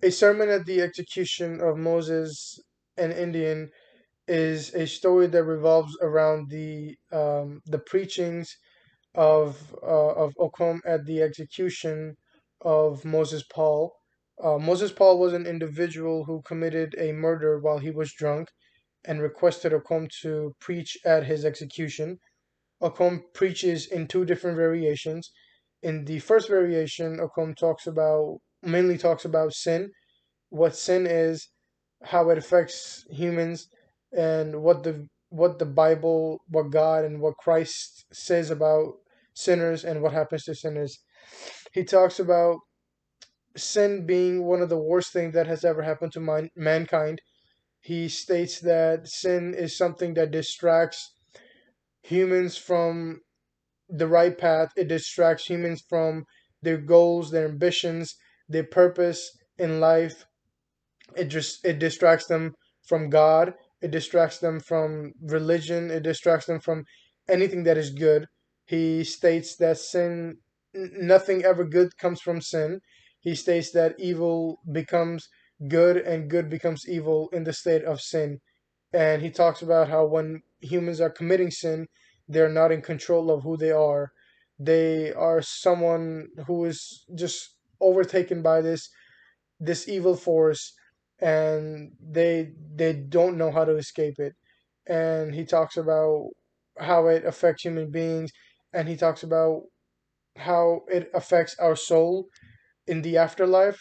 A sermon at the execution of Moses, an Indian, is a story that revolves around the preachings of Occom at the execution of Moses Paul. Moses Paul was an individual who committed a murder while he was drunk and requested Occom to preach at his execution. Occom preaches in two different variations. In the first variation, Occom mainly talks about sin, what sin is, how it affects humans, and what the Bible, what God and what Christ says about sinners and what happens to sinners. He talks about sin being one of the worst things that has ever happened to mankind. He states that sin is something that distracts humans from the right path. It distracts humans from their goals, their ambitions, their purpose in life. It distracts them from God. It distracts them from religion. It distracts them from anything that is good. He states that nothing ever good comes from sin. He states that evil becomes good and good becomes evil in the state of sin. And he talks about how when humans are committing sin, they're not in control of who they are. They are someone who is just overtaken by this evil force, and they don't know how to escape it. And he talks about how it affects human beings, and he talks about how it affects our soul in the afterlife,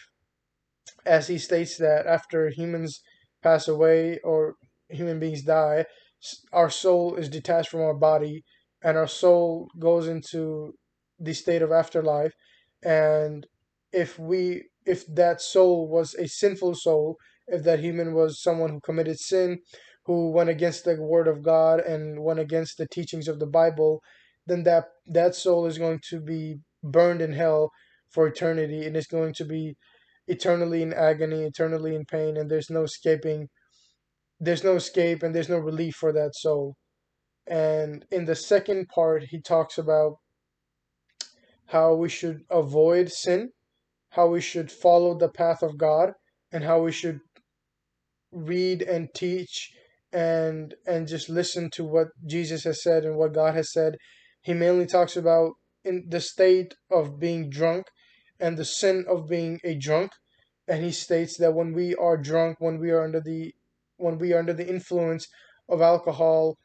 as he states that after humans pass away or human beings die, our soul is detached from our body, and our soul goes into the state of afterlife. And if that soul was a sinful soul, if that human was someone who committed sin, who went against the word of God and went against the teachings of the Bible, then that soul is going to be burned in hell for eternity, and is going to be eternally in agony, eternally in pain, and there's no escaping. There's no escape, and there's no relief for that soul. And in the second part, he talks about how we should avoid sin, how we should follow the path of God, and how we should read and teach and just listen to what Jesus has said and what God has said. He mainly talks about in the state of being drunk and the sin of being a drunk. And he states that when we are drunk, when we are under the influence of alcohol,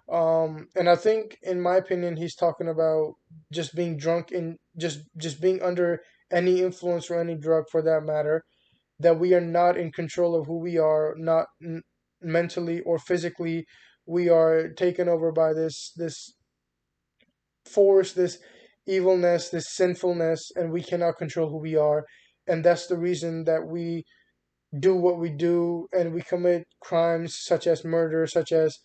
and I think, in my opinion, he's talking about just being drunk in just being under any influence or any drug for that matter, that we are not in control of who we are, not mentally or physically. We are taken over by this force, this evilness, this sinfulness, and we cannot control who we are. And that's the reason that we do what we do, and we commit crimes such as murder, such as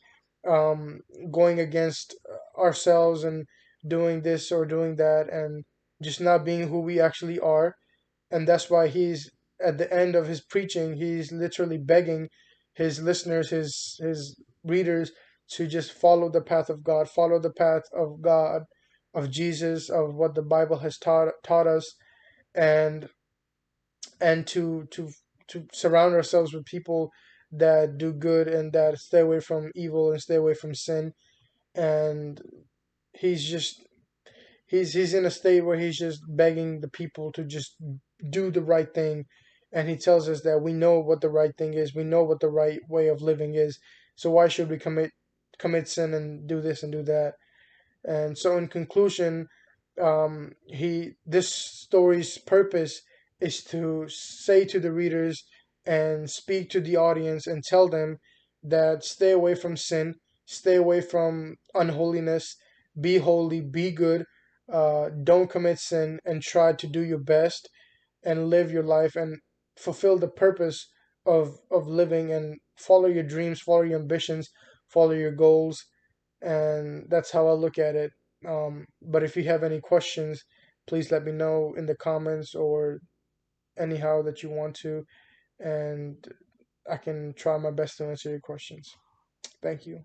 um, going against ourselves and doing this or doing that, and just not being who we actually are. And that's why he's at the end of his preaching, he's literally begging his listeners, his readers, to just follow the path of God, follow the path of God, of Jesus, of what the Bible has taught us, and and to surround ourselves with people that do good and that stay away from evil and stay away from sin. And he's just he's in a state where he's just begging the people to just do the right thing. And he tells us that we know what the right thing is, we know what the right way of living is, so why should we commit sin and do this and do that. And so, in conclusion, he this story's purpose is to say to the readers and speak to the audience and tell them that stay away from sin, stay away from unholiness, be holy, be good, don't commit sin, and try to do your best and live your life and fulfill the purpose of living, and follow your dreams, follow your ambitions, follow your goals. And that's how I look at it. But if you have any questions, please let me know in the comments or anyhow that you want to, and I can try my best to answer your questions. Thank you.